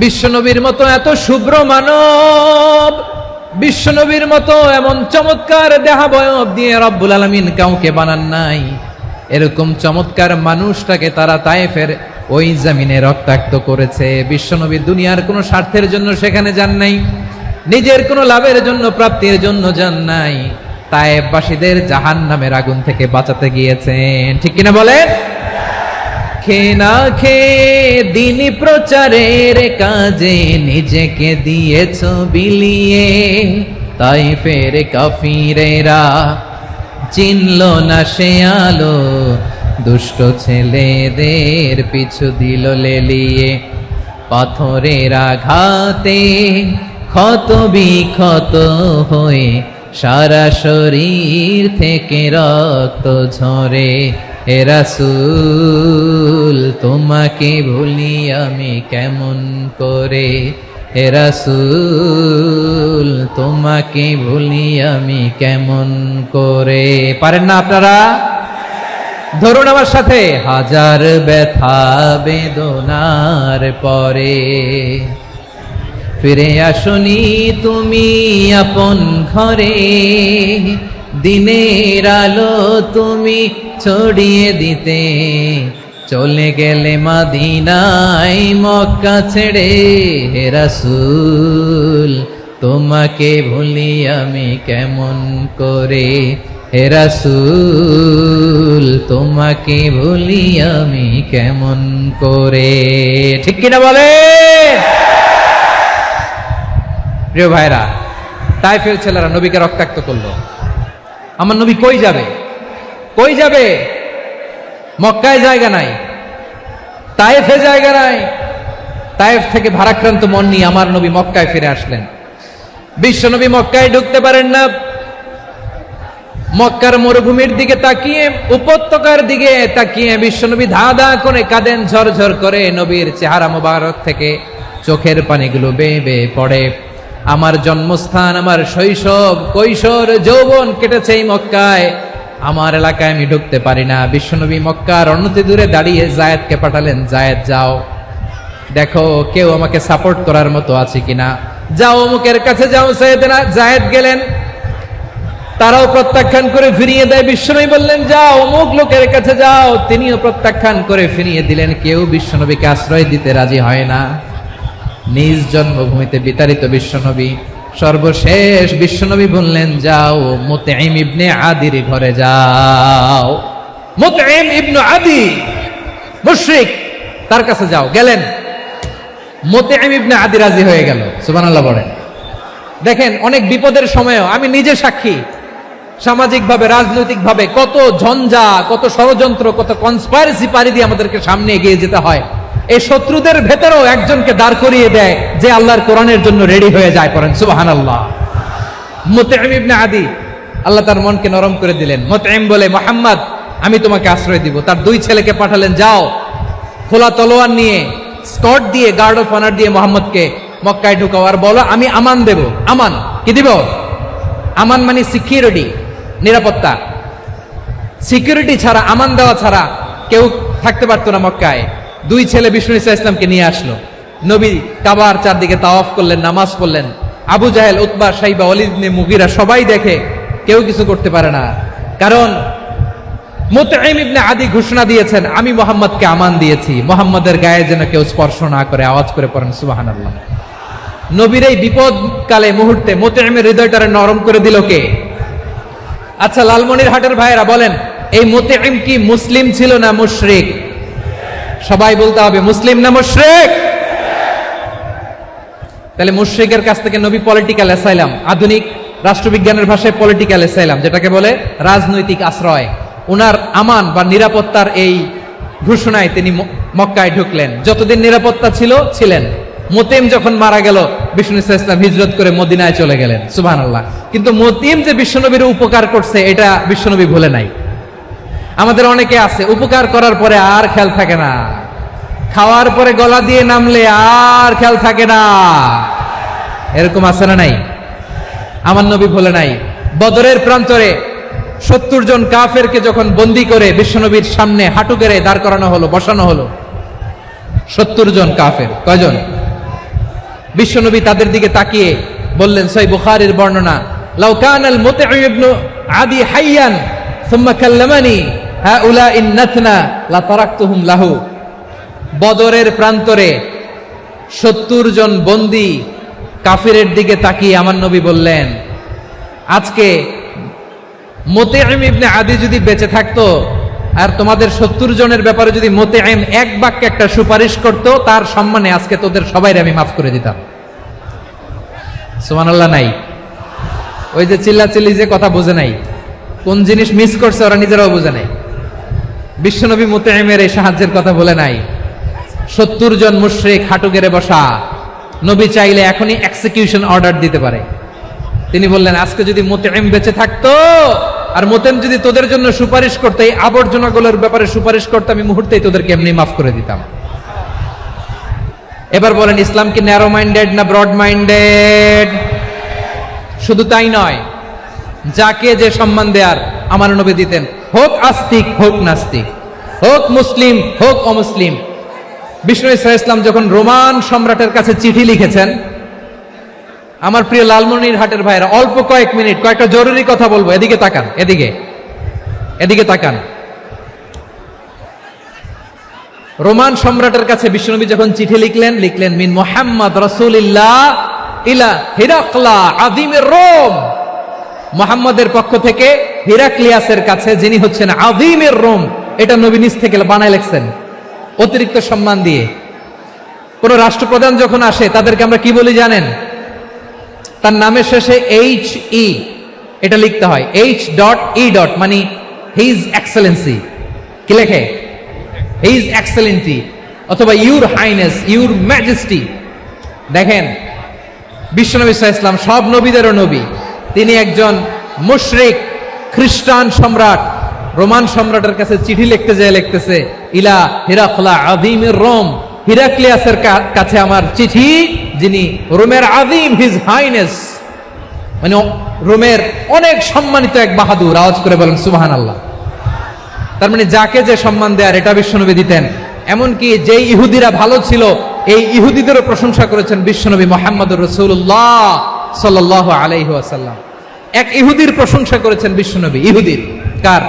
বিশ্বনবীর মতো এত শুভ্র মানব, বিশ্বনবীর মতো এমন চমৎকার দেহাবয়ব দিয়ে রব্বুল আলামিন কাউকে বানান নাই। এরকম চমৎকার মানুষটাকে তারা তায়েফের ওই জমিনে রক্তাক্ত করেছে। বিশ্বনবী দুনিয়ার কোনো স্বার্থের জন্য সেখানে যান নাই, নিজের কোনো লাভের জন্য, প্রাপ্তির জন্য যান নাই। তায়েফবাসীদের জাহান্নামের আগুন থেকে বাঁচাতে গিয়েছেন, ঠিক কিনা বলেন? খেয়ে না খেয়ে দিনী প্রচারের কাজে নিজেকে দিয়েছ বিলিয়ে। তায়েফের কাফিরেরা চিনল না সে আলো, দুষ্ট ছেলেদের পিছু দিল লেলিয়ে। পাথরের আঘাতে ক্ষত বিক্ষত হয়ে সারা শরীর থেকে রক্ত ঝরে। হে রাসূল তোমাকে ভুলি আমি কেমন করে, হে রাসূল তোমাকে ভুলি আমি কেমন করে। পারেন না আপনারা? ধরুন আমার সাথে। হাজার ব্যথা বেদনার পরে ফিরে আসনি তুমি আপন ঘরে। দিনের আলো তুমি ছড়িয়ে দিতে চলে গেলে মদিনায় মক্কা ছেড়ে। হে রাসূল তোমাকে ভুলি আমি কেমন করে, হে রাসূল তোমাকে ভুলি আমি কেমন করে। ঠিক কিনা বলে? প্রিয় ভাইরা, তায়েফের ছেলেরা নবীকে রক্তাক্ত করলো। আমার নবী কই যাবে? কই যাবে? মক্কায় জায়গা নাই, তায়েফে জায়গা নাই। তায়েফ থেকে ভারাক্রান্ত মন নিয়ে আমার নবী মক্কায় ফিরে আসলেন। বিশ্ব নবী মক্কায় ঢুকতে পারেন না। মক্কার মরুভূমির দিকে তাকিয়ে, উপত্যকার দিকে তাকিয়ে বিশ্বনবী ধা ধা করে কাঁদেন, ঝরঝর করে। নবীর চেহারা মোবারক থেকে চোখের পানিগুলো বেয়ে বেয়ে পড়ে। আমার জন্মস্থান, আমার শৈশব, কৈশোর, যৌবন কেটেছে এই মক্কায়। আমার এলাকায় আমি ঢুকতে পারি না। বিশ্বনবী মক্কার অনতি দূরে দাঁড়িয়ে জায়েদকে পাঠালেন, জায়েদ যাও দেখো কেউ আমাকে সাপোর্ট করার মতো আছে কিনা, যাও অমুকের কাছে যাও। জায়েদ গেলেন, তারাও প্রত্যাখ্যান করে ফিরিয়ে দেয়। বিশ্বনবী বললেন যাও অমুক লোকের কাছে যাও, তিনিও প্রত্যাখ্যান করে ফিরিয়ে দিলেন। কেউ বিশ্বনবীকে আশ্রয় দিতে রাজি হয় না। নিজ জন্মভূমিতে বিতাড়িত বিশ্বনবী, সর্বশেষ বিশ্বনবী বললেন যাও মুতঈম ইবনে আদির ঘরে যাও। মুতঈম ইবনে আদি মুশরিক, তার কাছে যাও। গেলেন, মুতঈম ইবনে আদি রাজি হয়ে গেল। সুবহানাল্লাহ বলেন। দেখেন, অনেক বিপদের সময়ও আমি নিজে সাক্ষী, সামাজিকভাবে, রাজনৈতিকভাবে কত ঝঞ্ঝা, কত ষড়যন্ত্র, কত কনস্পাইরেসি পাড়ি দিয়ে আমাদেরকে সামনে এগিয়ে যেতে হয়। এই শত্রুদের ভেতরেও একজনকে দাঁড় করিয়ে দেয় যে আল্লাহর কোরআনের জন্য রেডি হয়ে যায়। পড়েন সুবহানাল্লাহ। মুতঈম ইবনে আদি, আল্লাহ তার মনকে নরম করে দিলেন। মুতঈম বলে, মুহাম্মদ আমি তোমাকে আশ্রয় দিব। তার দুই ছেলেকে পাঠালেন, যাও খোলা তলোয়ার নিয়ে, স্কট দিয়ে, গার্ড অফ অনার দিয়ে মুহাম্মদকে মক্কায় ঢুকাও, আর বলো আমি আমান দেব। আমান কি দিব? আমান মানে সিকিউরিটি, নিরাপত্তা। সিকিউরিটি ছাড়া, আমান দেওয়া ছাড়া কেউ থাকতে পারতো না মক্কায়। দুই ছেলে বিষ্ণু ঈসা ইসলামকে নিয়ে আসলো। নবী কাবার চারদিকে তাওয়াফ করলেন, নামাজ পড়লেন। আবু জাহেল, উতবা, শাইবা, ওয়ালিদ ইবনে মুগীরা সবাই দেখে, কেউ কিছু করতে পারে না। কারণ মুতঈম ইবনে আদি ঘোষণা দিয়েছেন আমি মুহাম্মদকে আমান দিয়েছি, মুহাম্মদের গায়ে যেন কেউ স্পর্শ না করে। আওয়াজ করে পড়েন সুবহানাল্লাহ। নবীর এই বিপদকালে মুহূর্তে মুতঈমের হৃদয়টারে নরম করে দিল কে? আচ্ছা, লালমনিরহাটের ভাইয়েরা বলেন, এই মুতঈম কি মুসলিম ছিল না মুশরিক? সবাই বলতে হবে মুসলিম না মুশরিক? তাহলে মুশরিকের কাছ থেকে নবী পলিটিক্যাল অ্যাসাইলাম, আধুনিক রাষ্ট্রবিজ্ঞানের ভাষায় পলিটিক্যাল অ্যাসাইলাম যেটাকে বলে, রাজনৈতিক আশ্রয়, উনার আমান বা নিরাপত্তার এই ঘোষণায় তিনি মক্কায় ঢুকলেন। যতদিন নিরাপত্তা ছিল ছিলেন। মুতঈম যখন মারা গেল, বিষ্ণু ঈসা ইসলাম হিজরত করে মদিনায় চলে গেলেন। সুবহানাল্লাহ। কিন্তু মুতঈম যে বিশ্বনবীর উপকার করছে এটা বিশ্বনবী ভুলে নাই। আমাদের অনেকে আছে উপকার করার পরে আর খেয়াল থাকে না, খাওয়ার পরে গলা দিয়ে নামলে আর খেয়াল থাকে না। এরকম আছে না নাই? আমার নবী ভুলে নাই। বদরের প্রান্তরে 70 জন কাফেরকে যখন বন্দী করে বিশ্বনবীর সামনে হাঁটু গেড়ে দাঁড় করানো হলো, বসানো হলো। 70 জন কাফের। কয়জন? বিশ্বনবী তাদের দিকে তাকিয়ে বললেন, সহিহ বুখারীর বর্ণনা, লাউ কানাল মুতঈম ইবনে আদি হাইয়ান সুম্মা কাল্লামানি হাউলাইন নাতনা লা তারাকতুহুম লাহু। বদরের প্রান্তরে 70 জন বন্দী কাফিরের দিকে তাকিয়ে আমার নবী বললেন, আজকে মুতঈম ইবনে আদি যদি বেঁচে থাকতো আর তোমাদের 70 জনের ব্যাপারে যদি মুতঈম এক বাক্যে একটা সুপারিশ করত, তার সম্মানে আজকে তোদের সবাইকে আমি মাফ করে দিতাম। সুবহানাল্লাহ নাই? ওই যে চিল্লাচিল্লি যে কথা বোঝে নাই, কোন জিনিস মিস করছে ওরা নিজেরাও বোঝে নাই। বিশ্বনবী মুতঈমের এই সাহায্যের কথা বলে নাই। 70 জন মুশরিক হাঁটু গেড়ে বসা, নবী চাইলে এখনই এক্সিকিউশন অর্ডার দিতে পারে। তিনি বললেন, আজকে যদি মুতঈম বেঁচে থাকতো আর মুতঈম যদি তোদের জন্য সুপারিশ করতে, এই আবর্জনাগুলোর ব্যাপারে সুপারিশ করতে, আমি মুহূর্তেই তোদেরকে এমনি মাফ করে দিতাম। এবার বলেন, ইসলাম কি ন্যারো মাইন্ডেড না ব্রড মাইন্ডেড? শুধু তাই নয়, যাকে যে সম্মান দেয়ার আমার নবী দিতেন, হোক আস্তিক হোক নাস্তিক, হোক মুসলিম হোক অমুসলিম। বিষ্ণু ইসলাম যখন রোমান সম্রাটের কাছে চিঠি লিখেছেন, আমার প্রিয় লালমনিরহাটের ভাইরা, অল্প কয়েক মিনিট কয়েকটা জরুরি কথা বলবো, এদিকে তাকান, এদিকে তাকান। রোমান সম্রাটের কাছে বিশ্বনবী যখন চিঠি লিখলেন মিন মুহাম্মদ রাসূলিল্লাহ ইলা হিরাকলা আযীমের রোম। মুহাম্মদের পক্ষ থেকে হিরাক্লিয়াসের কাছে, যিনি হচ্ছেন আযীমের রোম। এটা নবী নিজ থেকে বানায় লিখছেন, অতিরিক্ত সম্মান দিয়ে। কোন রাষ্ট্রপ্রধান যখন আসে তাদেরকে আমরা কি বলি জানেন? তার নামের শেষে HE এটা লিখতে হয়, H.E. মানে হিজ এক্সেলেন্সি। কি লেখে? হিজ এক্সেলেন্সি, অথবা ইউর হাইনেস, ইউর ম্যাজেস্টি। দেখেন, বিশ্বনবী সাল্লাল্লাহু আলাইহি ওয়াসাল্লাম সব নবীদেরও নবী। তিনি একজন মুশরিক খ্রিস্টান সম্রাট, রোমান সম্রাটের কাছে চিঠি লিখতে যায়, লিখতেছে, ইলা হিরাকলা আযীমের রোম, হিরাক্লিয়াসের কাছে আমার চিঠি, যিনি রোমের আযীম, হিজ হাইনেস, মানে রোমের অনেক সম্মানিত এক বাহাদুর। আওয়াজ করে বলেন সুবহানাল্লাহ। তার মানে যাকে যে সম্মান দেয়ার, এটা বিশ্বনবী দিতেন। এমনকি যেই ইহুদিরা ভালো ছিল, এই ইহুদিদেরও প্রশংসা করেছেন বিশ্বনবী মুহাম্মদুর রাসূলুল্লাহ সাল্লাল্লাহু আলাইহি ওয়াসাল্লাম। এক ইহুদির প্রশংসা করেছেন বিশ্বনবী। ইহুদির কার?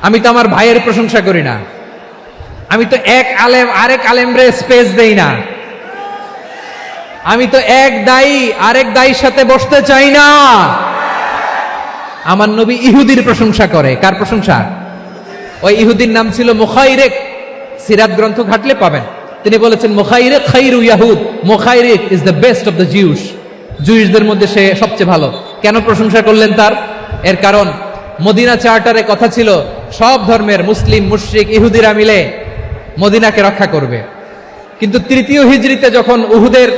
আমি তো আমার ভাইয়ের প্রশংসা করি না, আমি তো এক আলেম আরেক আলেমরে স্পেস দেই না, আমি তো এক দায়ী আরেক দায়ীর সাথে বসতে চাই না। আমার নবী ইহুদির প্রশংসা করে। কার প্রশংসা? ওই ইহুদির নাম ছিল মুখাইরেক। সিরাত গ্রন্থ ঘাটলে পাবেন। তিনি বলেছেন, মুখাইরেক খাইরু ইয়াহুদ, Mukhayriq is the best of the Jews. জুইশদের মধ্যে সে সবচেয়ে ভালো। কেন প্রশংসা করলেন তার? এর কারণ মদিনা চার্টারে কথা ছিল, সব ধর্মের মুসলিম, মুশরিক, ইহুদিরা মিলে মদিনাকে রক্ষা করবে। কিন্তু 3য় হিজরিতে যখন উহুদের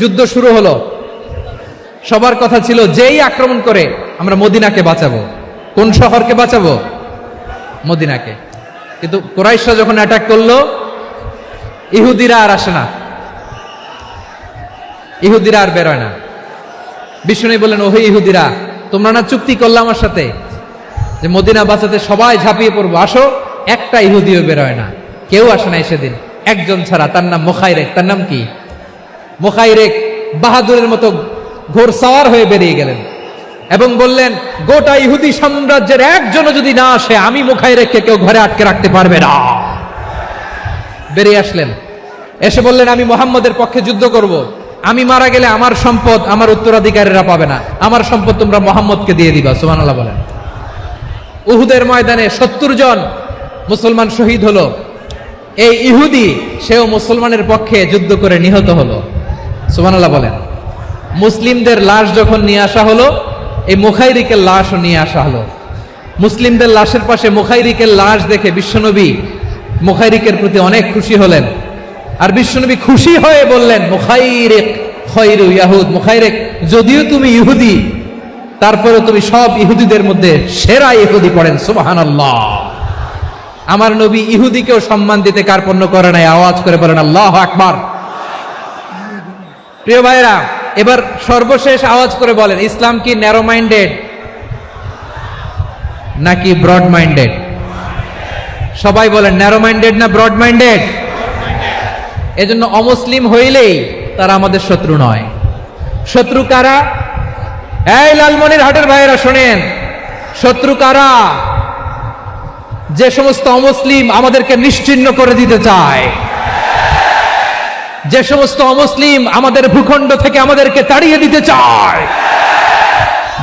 যুদ্ধ শুরু হলো, সবার কথা ছিল, যেই আক্রমণ করে আমরা মদিনাকে বাঁচাবো। কোন শহরকে বাঁচাবো? মদিনাকে। কিন্তু কুরাইশরা যখন অ্যাটাক করলো, ইহুদিরা আর আসে না, ইহুদিরা আর বেরোয় না। বিষ্ণু বললেন, ওহে ইহুদিরা, তোমরা না চুক্তি করলে আমার সাথে যে মদিনা বাঁচাতে সবাই ঝাঁপিয়ে পড়বো, আসো। একটা ইহুদিও বেরোয় না, কেউ আসে নাই সেদিন, একজন ছাড়া। তার নাম মুখাইরেক। তার নাম কি? মুখাইরেক বাহাদুরের মতো ঘোড়সাওয়ার হয়ে বেরিয়ে গেলেন এবং বললেন, গোটা ইহুদি সাম্রাজ্যের একজনও যদি না আসে, আমি মুখাইরেককে কেউ ঘরে আটকে রাখতে পারবে না। বেরিয়ে আসলেন, এসে বললেন, আমি মুহাম্মদের পক্ষে যুদ্ধ করব। আমি মারা গেলে আমার সম্পদ আমার উত্তরাধিকারীরা পাবে না, আমার সম্পদ তোমরা মুহাম্মদকে দিয়ে দিবা। সুবহানাল্লাহ বলেন। উহুদের ময়দানে 70 জন মুসলমান শহীদ হলো। এই ইহুদি, সেও মুসলমানের পক্ষে যুদ্ধ করে নিহত হলো। সুবহানাল্লাহ বলেন। মুসলিমদের লাশ যখন নিয়ে আসা হলো, এই মুখাইরিকের লাশও নিয়ে আসা হলো। মুসলিমদের লাশের পাশে মুখাইরিকের লাশ দেখে বিশ্বনবী মুখাইরিকের প্রতি অনেক খুশি হলেন। আর বিশ্বনবী খুশি হয়ে বললেন, মুখাইরিক খায়রু ইয়াহুদ, মুখাইরিক, যদিও তুমি ইহুদি, তারপরে তুমি সব ইহুদিদের মধ্যে সেরা ইহুদি। পড়েন সুবহানাল্লাহ। আমার নবী ইহুদিকেও সম্মান দিতে কার্পণ্য করে নাই। আওয়াজ করে বলেন আল্লাহু আকবার। প্রিয় ভাইরা, এবার সর্বশেষ আওয়াজ করে বলেন, ইসলাম কি ন্যারো মাইন্ডেড নাকি ব্রড মাইন্ডেড? সবাই বলেন, ন্যারো মাইন্ডেড না ব্রড মাইন্ডেড? এজন্য অমুসলিম হইলেই তারা আমাদের শত্রু নয়। শত্রু কারা? এই লালমনির হাটের ভাইয়েরা শোনেন, শত্রু কারা? যে সমস্ত অমুসলিম আমাদেরকে নিশ্চিহ্ন করে দিতে চায়, যে সমস্ত অমুসলিম আমাদের ভূখণ্ড থেকে আমাদেরকে তাড়িয়ে দিতে চায়,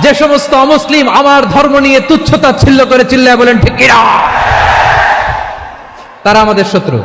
যে সমস্ত অমুসলিম আমার ধর্ম নিয়ে তুচ্ছতাচ্ছিল্য করে চিল্লায় বলেন ঠিক কিনা, তারা আমাদের শত্রু।